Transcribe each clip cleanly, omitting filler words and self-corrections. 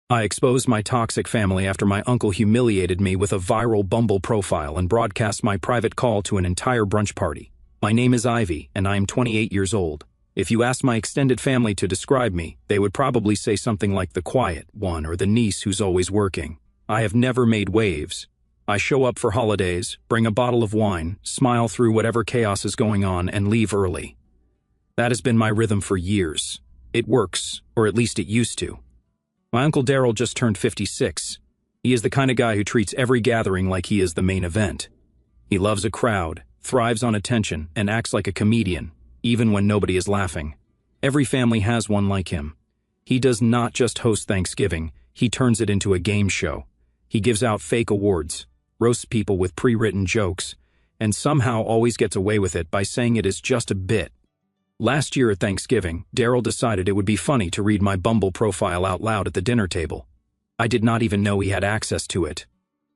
I exposed my toxic family after my uncle humiliated me with a viral Bumble profile and broadcast my private call to an entire brunch party. My name is Ivy, and I am 28 years old. If you asked my extended family to describe me, they would probably say something like the quiet one or the niece who's always working. I have never made waves. I show up for holidays, bring a bottle of wine, smile through whatever chaos is going on, and leave early. That has been my rhythm for years. It works, or at least it used to. My Uncle Daryl just turned 56. He is the kind of guy who treats every gathering like he is the main event. He loves a crowd, thrives on attention, and acts like a comedian, even when nobody is laughing. Every family has one like him. He does not just host Thanksgiving, he turns it into a game show. He gives out fake awards, roasts people with pre-written jokes, and somehow always gets away with it by saying it is just a bit. Last year at Thanksgiving, Daryl decided it would be funny to read my Bumble profile out loud at the dinner table. I did not even know he had access to it.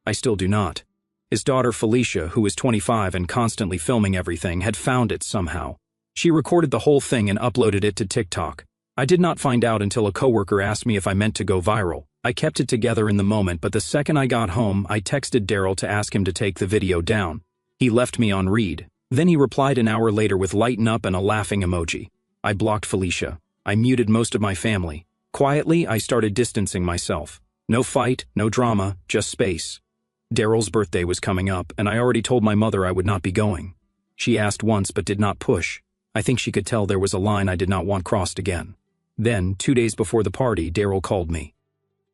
I still do not. His daughter Felicia, who is 25 and constantly filming everything, had found it somehow. She recorded the whole thing and uploaded it to TikTok. I did not find out until a coworker asked me if I meant to go viral. I kept it together in the moment, but the second I got home, I texted Daryl to ask him to take the video down. He left me on read. Then he replied an hour later with lighten up and a laughing emoji. I blocked Felicia. I muted most of my family. Quietly, I started distancing myself. No fight, no drama, just space. Daryl's birthday was coming up, and I already told my mother I would not be going. She asked once but did not push. I think she could tell there was a line I did not want crossed again. Then, 2 days before the party, Daryl called me.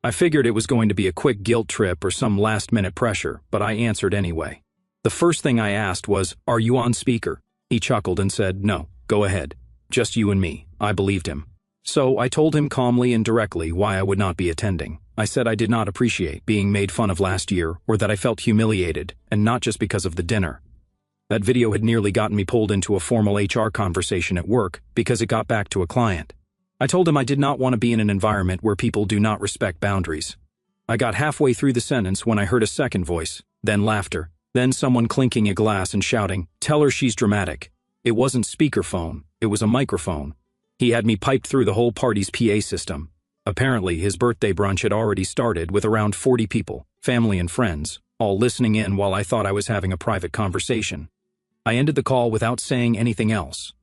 I figured it was going to be a quick guilt trip or some last-minute pressure, but I answered anyway. The first thing I asked was, "Are you on speaker?" He chuckled and said, "No, go ahead. Just you and me." I believed him. So I told him calmly and directly why I would not be attending. I said I did not appreciate being made fun of last year or that I felt humiliated, and not just because of the dinner. That video had nearly gotten me pulled into a formal HR conversation at work because it got back to a client. I told him I did not want to be in an environment where people do not respect boundaries. I got halfway through the sentence when I heard a second voice, then laughter. Then someone clinking a glass and shouting, "Tell her she's dramatic." It wasn't speakerphone, it was a microphone. He had me piped through the whole party's PA system. Apparently, his birthday brunch had already started with around 40 people, family and friends, all listening in while I thought I was having a private conversation. I ended the call without saying anything else.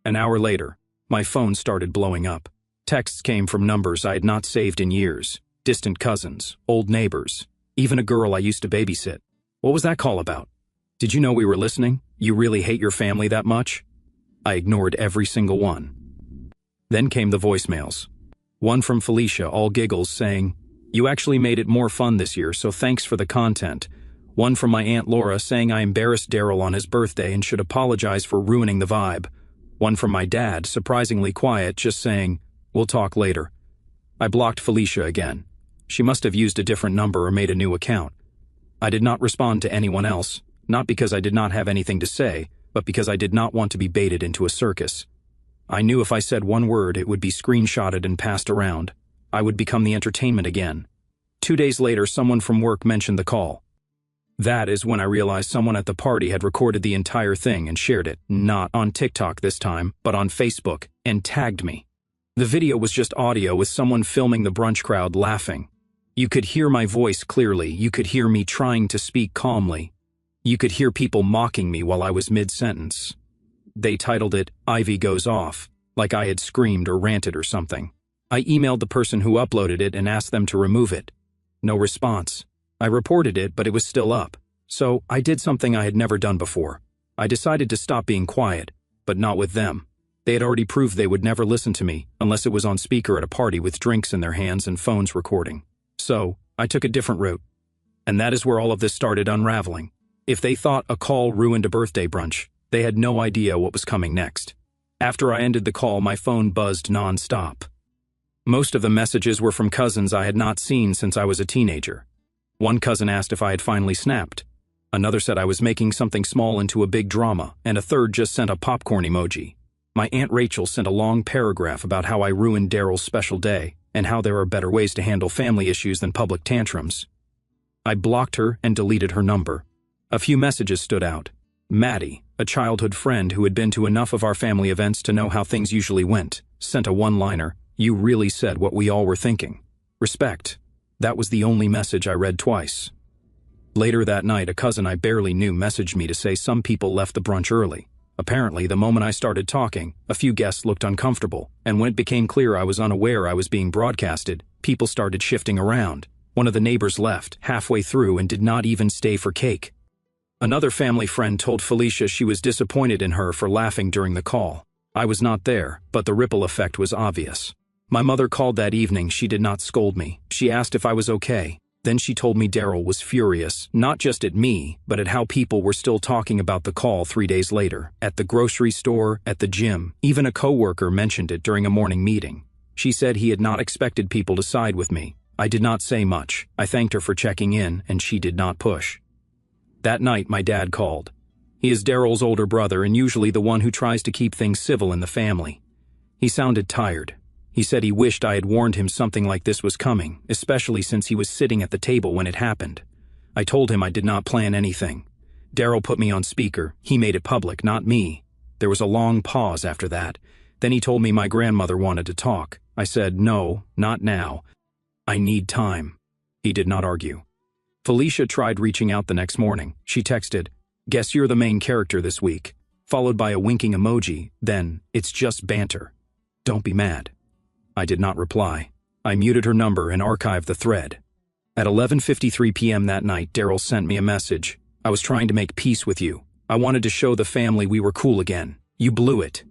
An hour later, my phone started blowing up. Texts came from numbers I had not saved in years, distant cousins, old neighbors, even a girl I used to babysit. What was that call about? Did you know we were listening? You really hate your family that much? I ignored every single one. Then came the voicemails. One from Felicia, all giggles, saying, "You actually made it more fun this year, so thanks for the content." One from my Aunt Laura saying I embarrassed Daryl on his birthday and should apologize for ruining the vibe. One from my dad, surprisingly quiet, just saying, "We'll talk later." I blocked Felicia again. She must have used a different number or made a new account. I did not respond to anyone else, not because I did not have anything to say, but because I did not want to be baited into a circus. I knew if I said one word, it would be screenshotted and passed around. I would become the entertainment again. 2 days later, someone from work mentioned the call. That is when I realized someone at the party had recorded the entire thing and shared it, not on TikTok this time, but on Facebook, and tagged me. The video was just audio with someone filming the brunch crowd laughing. You could hear my voice clearly, you could hear me trying to speak calmly. You could hear people mocking me while I was mid-sentence. They titled it, "Ivy Goes Off," like I had screamed or ranted or something. I emailed the person who uploaded it and asked them to remove it. No response. I reported it, but it was still up. So I did something I had never done before. I decided to stop being quiet, but not with them. They had already proved they would never listen to me unless it was on speaker at a party with drinks in their hands and phones recording. So I took a different route. And that is where all of this started unraveling. If they thought a call ruined a birthday brunch, they had no idea what was coming next. After I ended the call, my phone buzzed non-stop. Most of the messages were from cousins I had not seen since I was a teenager. One cousin asked if I had finally snapped. Another said I was making something small into a big drama, and a third just sent a popcorn emoji. My Aunt Rachel sent a long paragraph about how I ruined Daryl's special day, and how there are better ways to handle family issues than public tantrums. I blocked her and deleted her number. A few messages stood out. Maddie, a childhood friend who had been to enough of our family events to know how things usually went, sent a one-liner, "You really said what we all were thinking." Respect. That was the only message I read twice. Later that night, a cousin I barely knew messaged me to say some people left the brunch early. Apparently, the moment I started talking, a few guests looked uncomfortable, and when it became clear I was unaware I was being broadcasted, people started shifting around. One of the neighbors left halfway through and did not even stay for cake. Another family friend told Felicia she was disappointed in her for laughing during the call. I was not there, but the ripple effect was obvious. My mother called that evening. She did not scold me. She asked if I was okay. Then she told me Daryl was furious, not just at me, but at how people were still talking about the call 3 days later. At the grocery store, at the gym, even a coworker mentioned it during a morning meeting. She said he had not expected people to side with me. I did not say much. I thanked her for checking in, and she did not push. That night, my dad called. He is Daryl's older brother and usually the one who tries to keep things civil in the family. He sounded tired. He said he wished I had warned him something like this was coming, especially since he was sitting at the table when it happened. I told him I did not plan anything. Daryl put me on speaker. He made it public, not me. There was a long pause after that. Then he told me my grandmother wanted to talk. I said, no, not now. I need time. He did not argue. Felicia tried reaching out the next morning. She texted, "Guess you're the main character this week," followed by a winking emoji, then, "It's just banter. Don't be mad." I did not reply. I muted her number and archived the thread. At 11:53 p.m. that night, Daryl sent me a message. "I was trying to make peace with you. I wanted to show the family we were cool again. You blew it."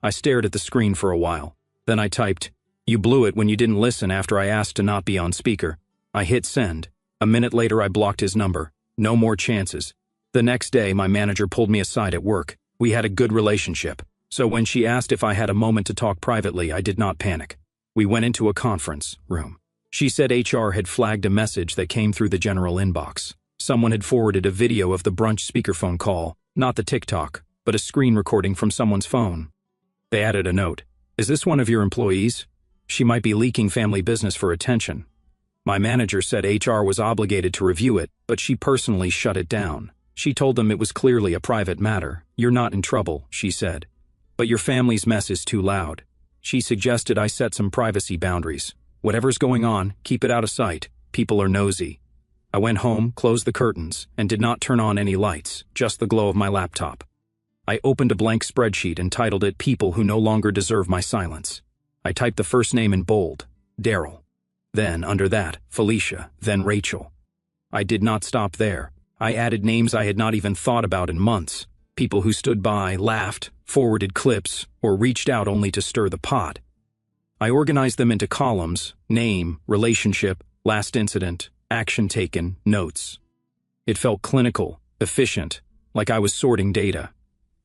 I stared at the screen for a while. Then I typed, "You blew it when you didn't listen after I asked to not be on speaker." I hit send. A minute later, I blocked his number. No more chances. The next day, my manager pulled me aside at work. We had a good relationship. So when she asked if I had a moment to talk privately, I did not panic. We went into a conference room. She said HR had flagged a message that came through the general inbox. Someone had forwarded a video of the brunch speakerphone call, not the TikTok, but a screen recording from someone's phone. They added a note. "Is this one of your employees? She might be leaking family business for attention." My manager said HR was obligated to review it, but she personally shut it down. She told them it was clearly a private matter. "You're not in trouble," she said. "But your family's mess is too loud." She suggested I set some privacy boundaries. "Whatever's going on, keep it out of sight. People are nosy." I went home, closed the curtains, and did not turn on any lights, just the glow of my laptop. I opened a blank spreadsheet and titled it "People Who No Longer Deserve My Silence." I typed the first name in bold, Daryl. Then, under that, Felicia, then Rachel. I did not stop there. I added names I had not even thought about in months. People who stood by, laughed, forwarded clips, or reached out only to stir the pot. I organized them into columns: name, relationship, last incident, action taken, notes. It felt clinical, efficient, like I was sorting data.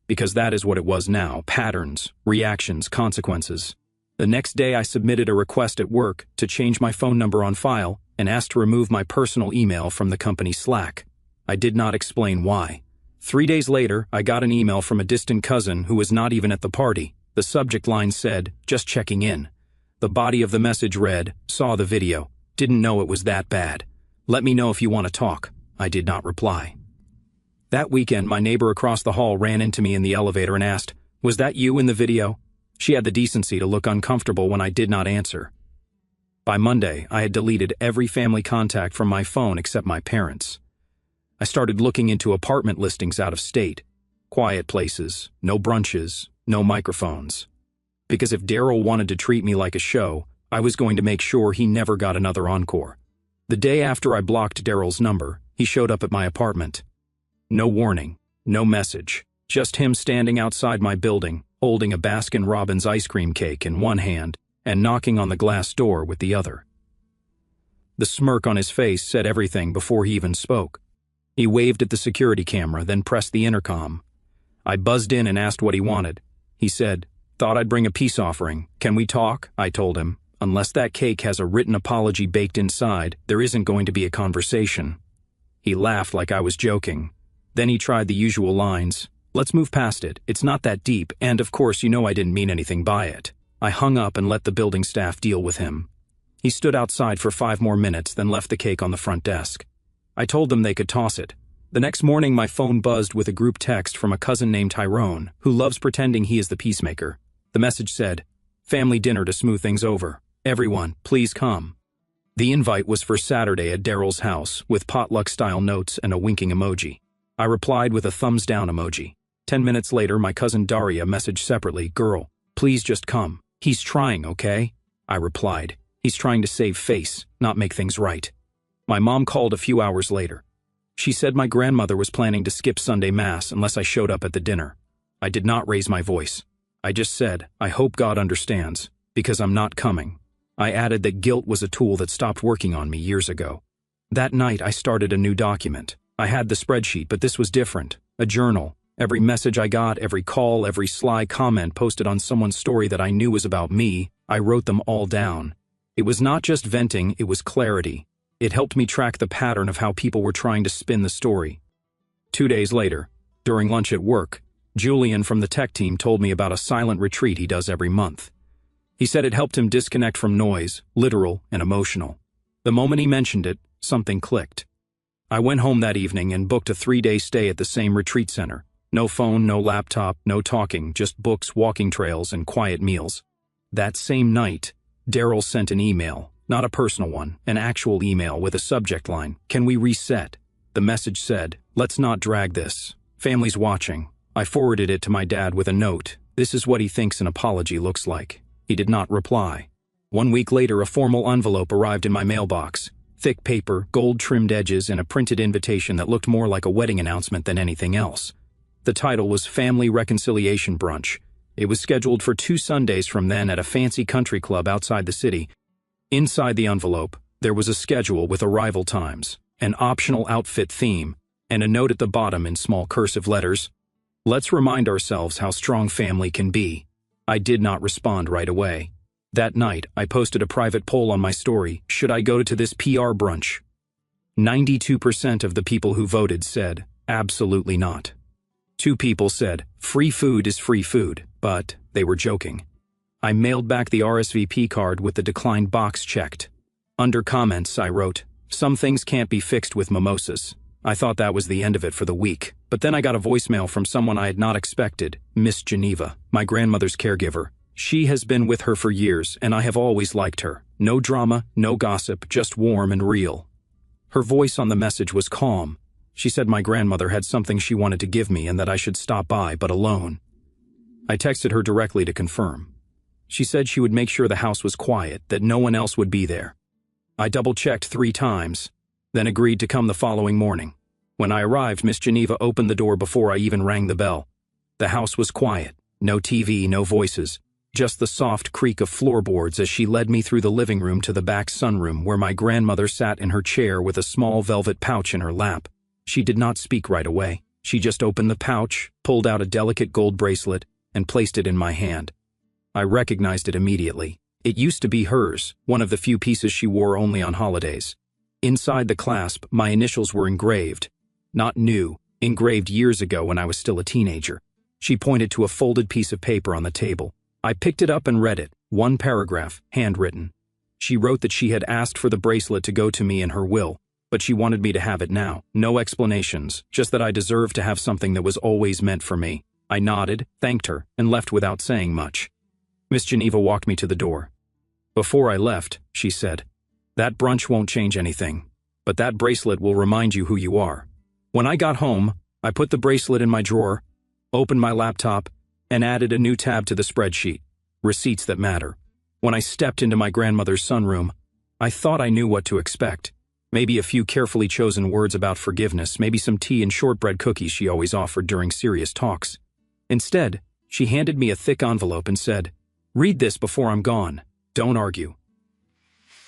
Because that is what it was now: patterns, reactions, consequences. The next day I submitted a request at work to change my phone number on file and asked to remove my personal email from the company Slack. I did not explain why. 3 days later, I got an email from a distant cousin who was not even at the party. The subject line said, "Just checking in." The body of the message read, "Saw the video. Didn't know it was that bad. Let me know if you want to talk." I did not reply. That weekend, my neighbor across the hall ran into me in the elevator and asked, "Was that you in the video?" She had the decency to look uncomfortable when I did not answer. By Monday, I had deleted every family contact from my phone except my parents. I started looking into apartment listings out of state. Quiet places, no brunches, no microphones. Because if Daryl wanted to treat me like a show, I was going to make sure he never got another encore. The day after I blocked Daryl's number, he showed up at my apartment. No warning, no message, just him standing outside my building, holding a Baskin-Robbins ice cream cake in one hand and knocking on the glass door with the other. The smirk on his face said everything before he even spoke. He waved at the security camera, then pressed the intercom. I buzzed in and asked what he wanted. He said, "Thought I'd bring a peace offering. Can we talk?" I told him, "Unless that cake has a written apology baked inside, there isn't going to be a conversation." He laughed like I was joking. Then he tried the usual lines. "Let's move past it. It's not that deep, and of course you know I didn't mean anything by it." I hung up and let the building staff deal with him. He stood outside for 5 more minutes, then left the cake on the front desk. I told them they could toss it. The next morning, my phone buzzed with a group text from a cousin named Tyrone, who loves pretending he is the peacemaker. The message said, "Family dinner to smooth things over. Everyone, please come." The invite was for Saturday at Daryl's house, with potluck-style notes and a winking emoji. I replied with a thumbs-down emoji. 10 minutes later, my cousin Daria messaged separately, "Girl, please just come. He's trying, okay?" I replied, "He's trying to save face, not make things right." My mom called a few hours later. She said my grandmother was planning to skip Sunday Mass unless I showed up at the dinner. I did not raise my voice. I just said, "I hope God understands, because I'm not coming." I added that guilt was a tool that stopped working on me years ago. That night, I started a new document. I had the spreadsheet, but this was different. A journal. Every message I got, every call, every sly comment posted on someone's story that I knew was about me, I wrote them all down. It was not just venting, it was clarity. It helped me track the pattern of how people were trying to spin the story. 2 days later, during lunch at work, Julian from the tech team told me about a silent retreat he does every month. He said it helped him disconnect from noise, literal and emotional. The moment he mentioned it, something clicked. I went home that evening and booked a 3-day stay at the same retreat center. No phone, no laptop, no talking, just books, walking trails, and quiet meals. That same night, Daryl sent an email, not a personal one, an actual email with a subject line, "Can we reset?" The message said, "Let's not drag this. Family's watching." I forwarded it to my dad with a note. "This is what he thinks an apology looks like." He did not reply. 1 week later, a formal envelope arrived in my mailbox. Thick paper, gold-trimmed edges, and a printed invitation that looked more like a wedding announcement than anything else. The title was Family Reconciliation Brunch. It was scheduled for 2 Sundays from then at a fancy country club outside the city. Inside the envelope, there was a schedule with arrival times, an optional outfit theme, and a note at the bottom in small cursive letters. "Let's remind ourselves how strong family can be." I did not respond right away. That night, I posted a private poll on my story, "Should I go to this PR brunch?" 92% of the people who voted said, "Absolutely not." 2 people said, "Free food is free food," but they were joking. I mailed back the RSVP card with the declined box checked. Under comments, I wrote, "Some things can't be fixed with mimosas." I thought that was the end of it for the week, but then I got a voicemail from someone I had not expected, Miss Geneva, my grandmother's caregiver. She has been with her for years, and I have always liked her. No drama, no gossip, just warm and real. Her voice on the message was calm. She said my grandmother had something she wanted to give me and that I should stop by, but alone. I texted her directly to confirm. She said she would make sure the house was quiet, that no one else would be there. I double-checked 3 times, then agreed to come the following morning. When I arrived, Miss Geneva opened the door before I even rang the bell. The house was quiet, no TV, no voices, just the soft creak of floorboards as she led me through the living room to the back sunroom where my grandmother sat in her chair with a small velvet pouch in her lap. She did not speak right away. She just opened the pouch, pulled out a delicate gold bracelet, and placed it in my hand. I recognized it immediately. It used to be hers, one of the few pieces she wore only on holidays. Inside the clasp, my initials were engraved. Not new, engraved years ago when I was still a teenager. She pointed to a folded piece of paper on the table. I picked it up and read it, 1 paragraph, handwritten. She wrote that she had asked for the bracelet to go to me in her will, but she wanted me to have it now. No explanations, just that I deserved to have something that was always meant for me. I nodded, thanked her, and left without saying much. Miss Geneva walked me to the door. Before I left, she said, "That brunch won't change anything, but that bracelet will remind you who you are." When I got home, I put the bracelet in my drawer, opened my laptop, and added a new tab to the spreadsheet, Receipts That Matter. When I stepped into my grandmother's sunroom, I thought I knew what to expect. Maybe a few carefully chosen words about forgiveness, maybe some tea and shortbread cookies she always offered during serious talks. Instead, she handed me a thick envelope and said, "Read this before I'm gone. Don't argue."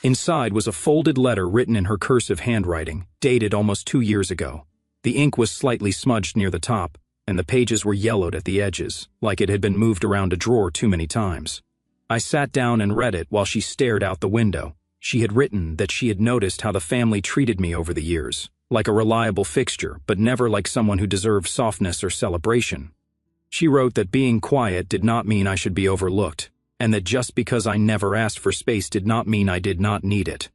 Inside was a folded letter written in her cursive handwriting, dated almost 2 years ago. The ink was slightly smudged near the top, and the pages were yellowed at the edges, like it had been moved around a drawer too many times. I sat down and read it while she stared out the window. She had written that she had noticed how the family treated me over the years, like a reliable fixture, but never like someone who deserved softness or celebration. She wrote that being quiet did not mean I should be overlooked, and that just because I never asked for space did not mean I did not need it.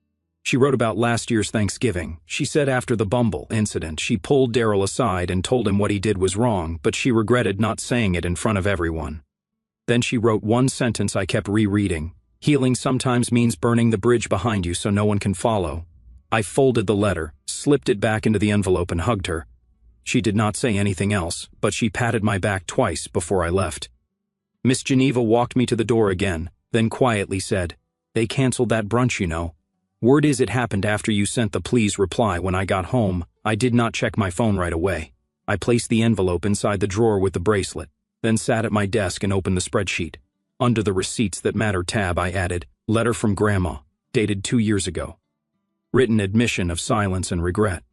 She wrote about last year's Thanksgiving. She said after the Bumble incident, she pulled Daryl aside and told him what he did was wrong, but she regretted not saying it in front of everyone. Then she wrote one sentence I kept rereading. Healing sometimes means burning the bridge behind you so no one can follow. I folded the letter, slipped it back into the envelope and hugged her. She did not say anything else, but she patted my back twice before I left. Miss Geneva walked me to the door again, then quietly said, "They canceled that brunch, you know. Word is it happened after you sent the please reply. When I got home, I did not check my phone right away. I placed the envelope inside the drawer with the bracelet, then sat at my desk and opened the spreadsheet. Under the Receipts That Matter tab I added, Letter from Grandma, dated 2 years ago. Written admission of silence and regret."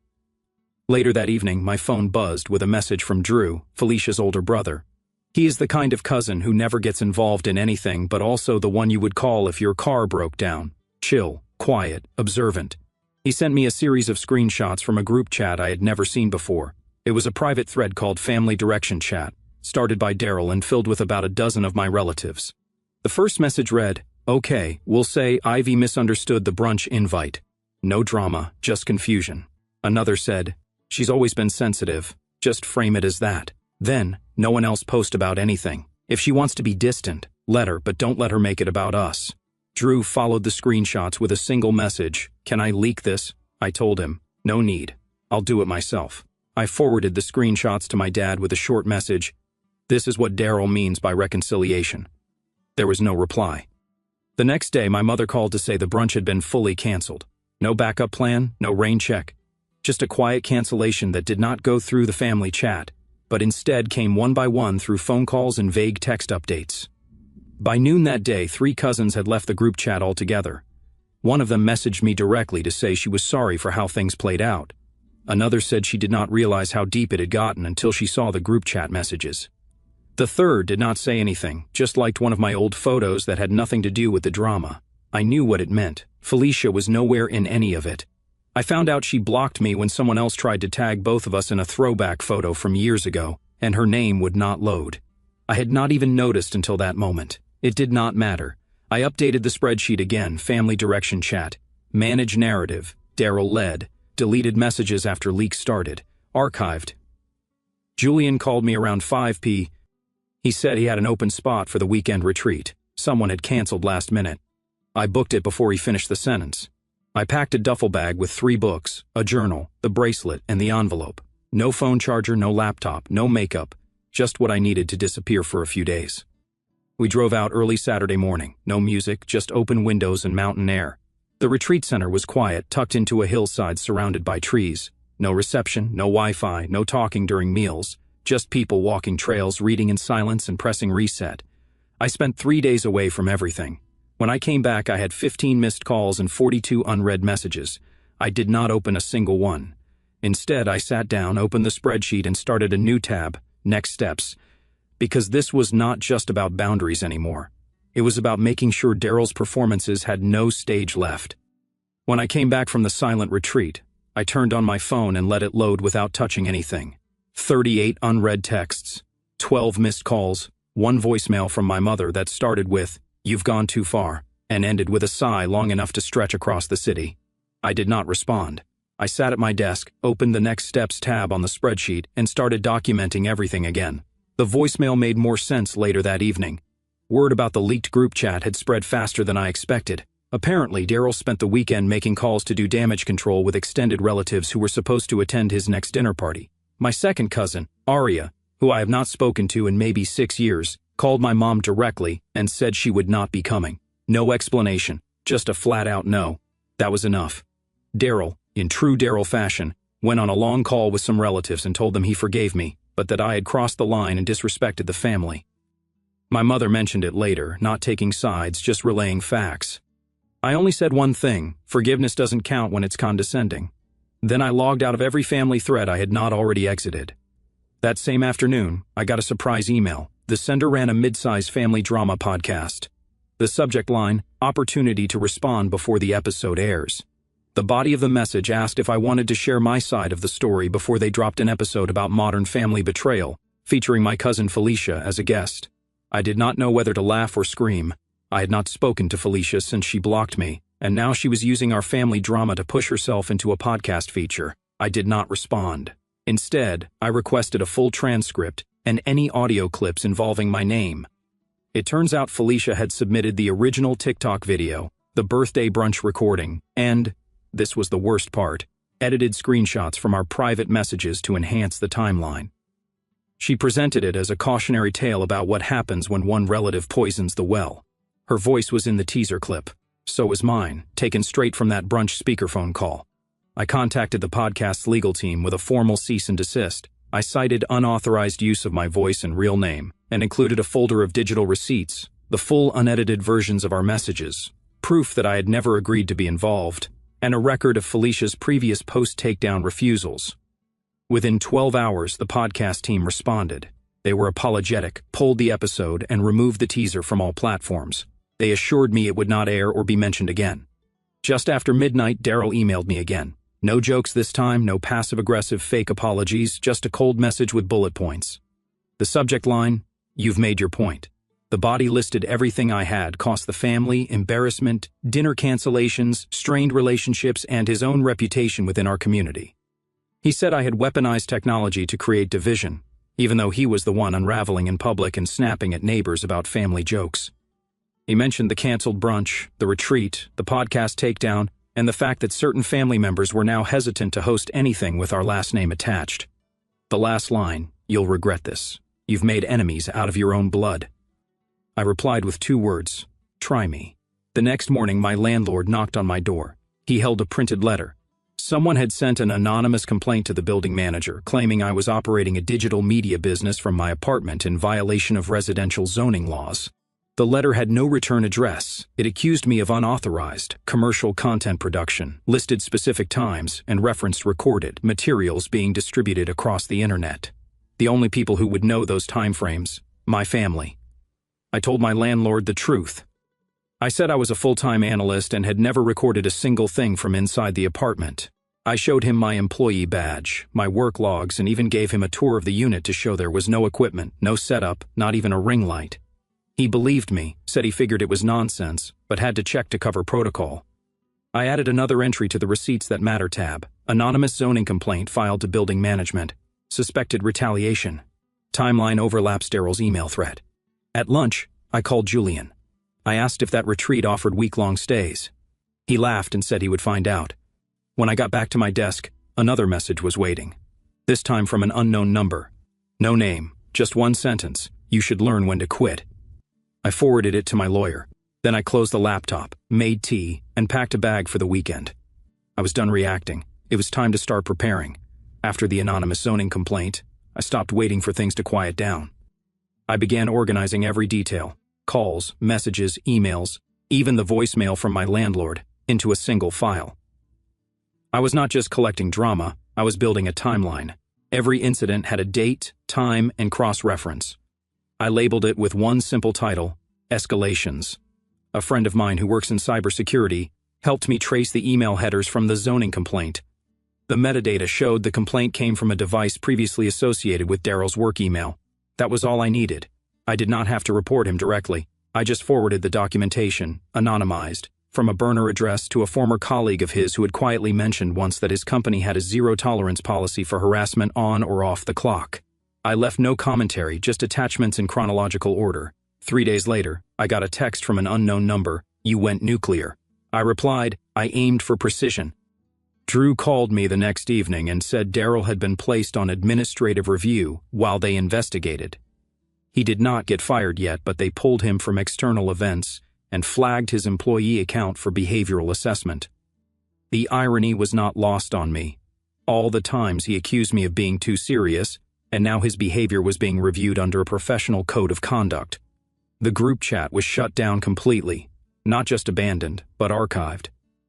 Later that evening, my phone buzzed with a message from Drew, Felicia's older brother. He is the kind of cousin who never gets involved in anything but also the one you would call if your car broke down. Chill, quiet, observant. He sent me a series of screenshots from a group chat I had never seen before. It was a private thread called Family Direction Chat, started by Daryl and filled with about a dozen of my relatives. The first message read, "Okay, we'll say Ivy misunderstood the brunch invite. No drama, just confusion." Another said, "She's always been sensitive, just frame it as that." Then, no one else post about anything. If she wants to be distant, let her, but don't let her make it about us. Drew followed the screenshots with a single message, "Can I leak this?" I told him, "No need. I'll do it myself." I forwarded the screenshots to my dad with a short message, "This is what Daryl means by reconciliation." There was no reply. The next day, my mother called to say the brunch had been fully canceled. No backup plan, no rain check. Just a quiet cancellation that did not go through the family chat, but instead came one by one through phone calls and vague text updates. By noon that day, 3 cousins had left the group chat altogether. One of them messaged me directly to say she was sorry for how things played out. Another said she did not realize how deep it had gotten until she saw the group chat messages. The third did not say anything, just liked one of my old photos that had nothing to do with the drama. I knew what it meant. Felicia was nowhere in any of it. I found out she blocked me when someone else tried to tag both of us in a throwback photo from years ago, and her name would not load. I had not even noticed until that moment. It did not matter. I updated the spreadsheet again, Family Direction Chat, Manage Narrative, Daryl led, deleted messages after leaks started, archived. Julian called me around 5 p.m. He said he had an open spot for the weekend retreat. Someone had canceled last minute. I booked it before he finished the sentence. I packed a duffel bag with 3 books, a journal, the bracelet, and the envelope. No phone charger, no laptop, no makeup, just what I needed to disappear for a few days. We drove out early Saturday morning, no music, just open windows and mountain air. The retreat center was quiet, tucked into a hillside surrounded by trees. No reception, no Wi-Fi, no talking during meals, just people walking trails, reading in silence and pressing reset. I spent 3 days away from everything. When I came back, I had 15 missed calls and 42 unread messages. I did not open a single one. Instead, I sat down, opened the spreadsheet, and started a new tab, Next Steps, because this was not just about boundaries anymore. It was about making sure Daryl's performances had no stage left. When I came back from the silent retreat, I turned on my phone and let it load without touching anything. 38 unread texts, 12 missed calls, 1 voicemail from my mother that started with, "You've gone too far," and ended with a sigh long enough to stretch across the city. I did not respond. I sat at my desk, opened the Next Steps tab on the spreadsheet, and started documenting everything again. The voicemail made more sense later that evening. Word about the leaked group chat had spread faster than I expected. Apparently, Daryl spent the weekend making calls to do damage control with extended relatives who were supposed to attend his next dinner party. My second cousin, Aria, who I have not spoken to in maybe 6 years, called my mom directly and said she would not be coming. No explanation, just a flat-out no. That was enough. Daryl, in true Daryl fashion, went on a long call with some relatives and told them he forgave me, but that I had crossed the line and disrespected the family. My mother mentioned it later, not taking sides, just relaying facts. I only said one thing: forgiveness doesn't count when it's condescending. Then I logged out of every family thread I had not already exited. That same afternoon, I got a surprise email. The sender ran a mid-size family drama podcast. The subject line, opportunity to respond before the episode airs. The body of the message asked if I wanted to share my side of the story before they dropped an episode about modern family betrayal, featuring my cousin Felicia as a guest. I did not know whether to laugh or scream. I had not spoken to Felicia since she blocked me, and now she was using our family drama to push herself into a podcast feature. I did not respond. Instead, I requested a full transcript and any audio clips involving my name. It turns out Felicia had submitted the original TikTok video, the birthday brunch recording, and, this was the worst part, edited screenshots from our private messages to enhance the timeline. She presented it as a cautionary tale about what happens when one relative poisons the well. Her voice was in the teaser clip. So was mine, taken straight from that brunch speakerphone call. I contacted the podcast's legal team with a formal cease and desist. I cited unauthorized use of my voice and real name, and included a folder of digital receipts, the full unedited versions of our messages, proof that I had never agreed to be involved, and a record of Felicia's previous post-takedown refusals. Within 12 hours, the podcast team responded. They were apologetic, pulled the episode, and removed the teaser from all platforms. They assured me it would not air or be mentioned again. Just after midnight, Daryl emailed me again. No jokes this time, no passive-aggressive fake apologies, just a cold message with bullet points. The subject line, "You've made your point." The body listed everything I had cost the family, embarrassment, dinner cancellations, strained relationships, and his own reputation within our community. He said I had weaponized technology to create division, even though he was the one unraveling in public and snapping at neighbors about family jokes. He mentioned the canceled brunch, the retreat, the podcast takedown, and the fact that certain family members were now hesitant to host anything with our last name attached. The last line, "You'll regret this. You've made enemies out of your own blood." I replied with 2 words, "Try me." The next morning, my landlord knocked on my door. He held a printed letter. Someone had sent an anonymous complaint to the building manager, claiming I was operating a digital media business from my apartment in violation of residential zoning laws. The letter had no return address. It accused me of unauthorized, commercial content production, listed specific times, and referenced recorded materials being distributed across the internet. The only people who would know those timeframes, my family. I told my landlord the truth. I said I was a full-time analyst and had never recorded a single thing from inside the apartment. I showed him my employee badge, my work logs, and even gave him a tour of the unit to show there was no equipment, no setup, not even a ring light. He believed me, said he figured it was nonsense, but had to check to cover protocol. I added another entry to the Receipts That Matter tab, anonymous zoning complaint filed to building management, suspected retaliation. Timeline overlaps Daryl's email thread. At lunch, I called Julian. I asked if that retreat offered week-long stays. He laughed and said he would find out. When I got back to my desk, another message was waiting. This time from an unknown number. No name, just one sentence, "You should learn when to quit." I forwarded it to my lawyer. Then I closed the laptop, made tea, and packed a bag for the weekend. I was done reacting. It was time to start preparing. After the anonymous zoning complaint, I stopped waiting for things to quiet down. I began organizing every detail, calls, messages, emails, even the voicemail from my landlord, into a single file. I was not just collecting drama, I was building a timeline. Every incident had a date, time, and cross-reference. I labeled it with one simple title, Escalations. A friend of mine who works in cybersecurity helped me trace the email headers from the zoning complaint. The metadata showed the complaint came from a device previously associated with Daryl's work email. That was all I needed. I did not have to report him directly. I just forwarded the documentation, anonymized, from a burner address to a former colleague of his who had quietly mentioned once that his company had a zero-tolerance policy for harassment on or off the clock. I left no commentary, just attachments in chronological order. 3 days later, I got a text from an unknown number, "You went nuclear." I replied, "I aimed for precision." Drew called me the next evening and said Daryl had been placed on administrative review while they investigated. He did not get fired yet, but they pulled him from external events and flagged his employee account for behavioral assessment. The irony was not lost on me. All the times he accused me of being too serious, and now his behavior was being reviewed under a professional code of conduct. The group chat was shut down completely, not just abandoned, but archived.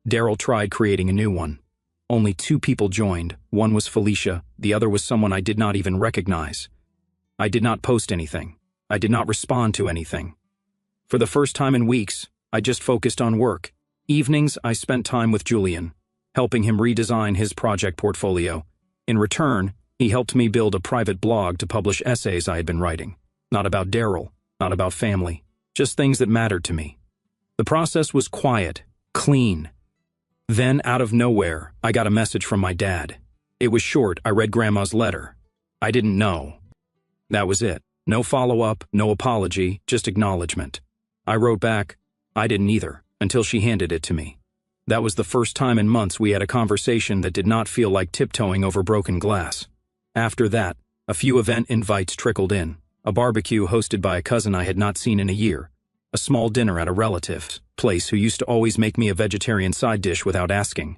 Daryl tried creating a new one. Only 2 people joined. One was Felicia, the other was someone I did not even recognize. I did not post anything. I did not respond to anything. For the first time in weeks, I just focused on work. Evenings, I spent time with Julian, helping him redesign his project portfolio. In return, he helped me build a private blog to publish essays I had been writing. Not about Daryl, not about family, just things that mattered to me. The process was quiet, clean. Then, out of nowhere, I got a message from my dad. It was short. I read Grandma's letter. I didn't know. That was it. No follow-up, no apology, just acknowledgement. I wrote back, I didn't either, until she handed it to me. That was the first time in months we had a conversation that did not feel like tiptoeing over broken glass. After that, a few event invites trickled in. A barbecue hosted by a cousin I had not seen in a year. A small dinner at a relative's place who used to always make me a vegetarian side dish without asking.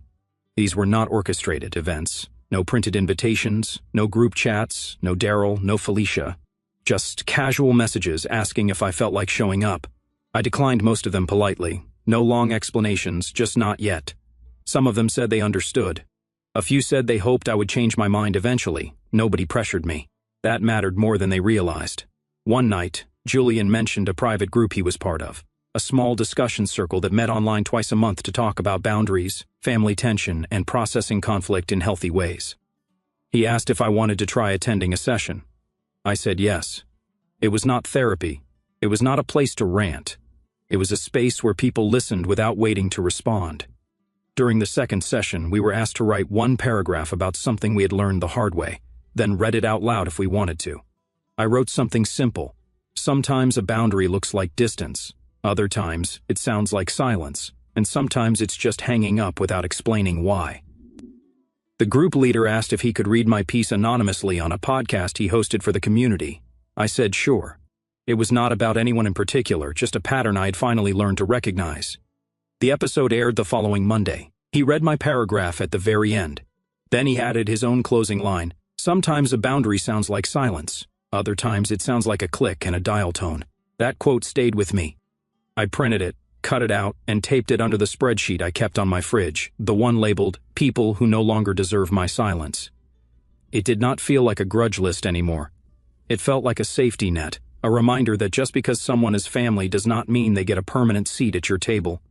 These were not orchestrated events. No printed invitations, no group chats, no Daryl, no Felicia. Just casual messages asking if I felt like showing up. I declined most of them politely. No long explanations, just not yet. Some of them said they understood. A few said they hoped I would change my mind eventually. Nobody pressured me. That mattered more than they realized. One night, Julian mentioned a private group he was part of. A small discussion circle that met online twice a month to talk about boundaries, family tension, and processing conflict in healthy ways. He asked if I wanted to try attending a session. I said yes. It was not therapy. It was not a place to rant. It was a space where people listened without waiting to respond. During the second session, we were asked to write one paragraph about something we had learned the hard way, then read it out loud if we wanted to. I wrote something simple. Sometimes a boundary looks like distance. Other times, it sounds like silence, and sometimes it's just hanging up without explaining why. The group leader asked if he could read my piece anonymously on a podcast he hosted for the community. I said sure. It was not about anyone in particular, just a pattern I had finally learned to recognize. The episode aired the following Monday. He read my paragraph at the very end. Then he added his own closing line. Sometimes a boundary sounds like silence. Other times it sounds like a click and a dial tone. That quote stayed with me. I printed it, cut it out, and taped it under the spreadsheet I kept on my fridge, the one labeled, People Who No Longer Deserve My Silence. It did not feel like a grudge list anymore. It felt like a safety net, a reminder that just because someone is family does not mean they get a permanent seat at your table.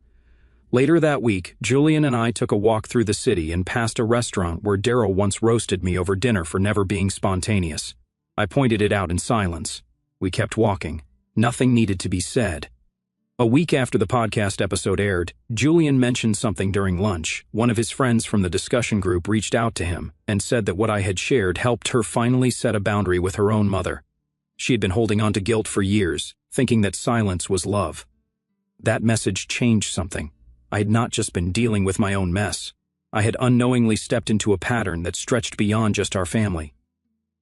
Later that week, Julian and I took a walk through the city and passed a restaurant where Daryl once roasted me over dinner for never being spontaneous. I pointed it out in silence. We kept walking. Nothing needed to be said. A week after the podcast episode aired, Julian mentioned something during lunch. One of his friends from the discussion group reached out to him and said that what I had shared helped her finally set a boundary with her own mother. She had been holding on to guilt for years, thinking that silence was love. That message changed something. I had not just been dealing with my own mess. I had unknowingly stepped into a pattern that stretched beyond just our family.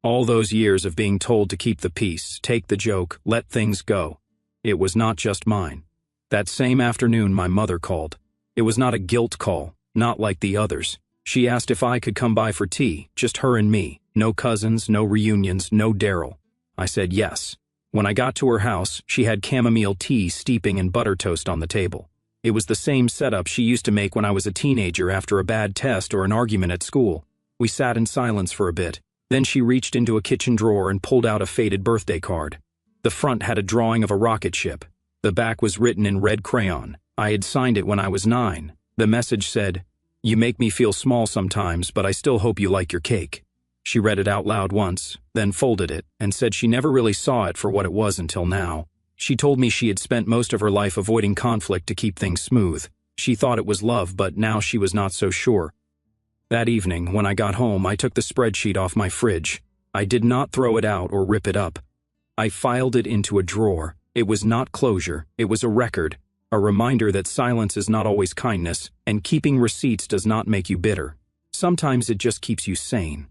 All those years of being told to keep the peace, take the joke, let things go. It was not just mine. That same afternoon, my mother called. It was not a guilt call, not like the others. She asked if I could come by for tea, just her and me. No cousins, no reunions, no Daryl. I said yes. When I got to her house, she had chamomile tea steeping in butter toast on the table. It was the same setup she used to make when I was a teenager after a bad test or an argument at school. We sat in silence for a bit. Then she reached into a kitchen drawer and pulled out a faded birthday card. The front had a drawing of a rocket ship. The back was written in red crayon. I had signed it when I was 9. The message said, "You make me feel small sometimes, but I still hope you like your cake." She read it out loud once, then folded it, and said she never really saw it for what it was until now. She told me she had spent most of her life avoiding conflict to keep things smooth. She thought it was love, but now she was not so sure. That evening, when I got home, I took the spreadsheet off my fridge. I did not throw it out or rip it up. I filed it into a drawer. It was not closure, it was a record, a reminder that silence is not always kindness, and keeping receipts does not make you bitter. Sometimes it just keeps you sane.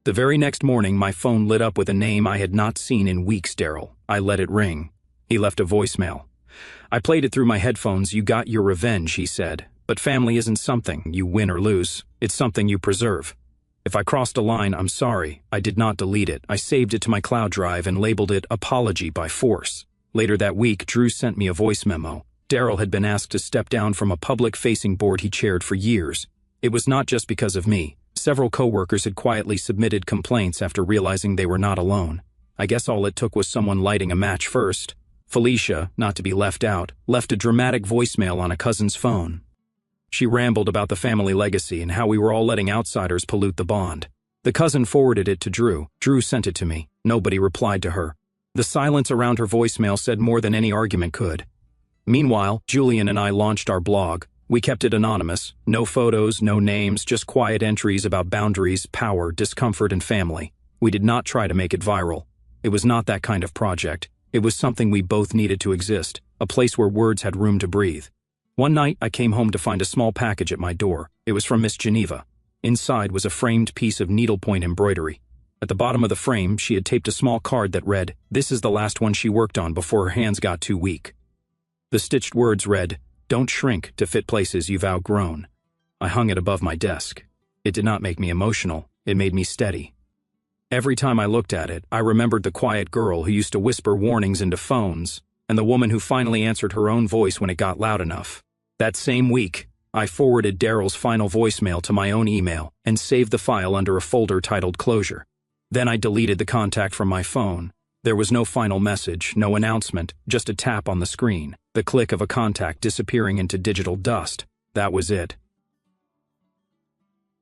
The very next morning, my phone lit up with a name I had not seen in weeks, Daryl. I let it ring. He left a voicemail. I played it through my headphones. "You got your revenge," he said. "But family isn't something you win or lose. It's something you preserve. If I crossed a line, I'm sorry. I did not delete it. I saved it to my cloud drive and labeled it Apology by Force." Later that week, Drew sent me a voice memo. Daryl had been asked to step down from a public-facing board he chaired for years. It was not just because of me. Several coworkers had quietly submitted complaints after realizing they were not alone. I guess all it took was someone lighting a match first. Felicia, not to be left out, left a dramatic voicemail on a cousin's phone. She rambled about the family legacy and how we were all letting outsiders pollute the bond. The cousin forwarded it to Drew. Drew sent it to me. Nobody replied to her. The silence around her voicemail said more than any argument could. Meanwhile, Julian and I launched our blog. We kept it anonymous. No photos, no names, just quiet entries about boundaries, power, discomfort, and family. We did not try to make it viral. It was not that kind of project. It was something we both needed to exist, a place where words had room to breathe. One night, I came home to find a small package at my door. It was from Miss Geneva. Inside was a framed piece of needlepoint embroidery. At the bottom of the frame, she had taped a small card that read, "This is the last one she worked on before her hands got too weak." The stitched words read, "Don't shrink to fit places you've outgrown." I hung it above my desk. It did not make me emotional. It made me steady. Every time I looked at it, I remembered the quiet girl who used to whisper warnings into phones, and the woman who finally answered her own voice when it got loud enough. That same week, I forwarded Daryl's final voicemail to my own email and saved the file under a folder titled Closure. Then I deleted the contact from my phone. There was no final message, no announcement, just a tap on the screen, the click of a contact disappearing into digital dust. That was it.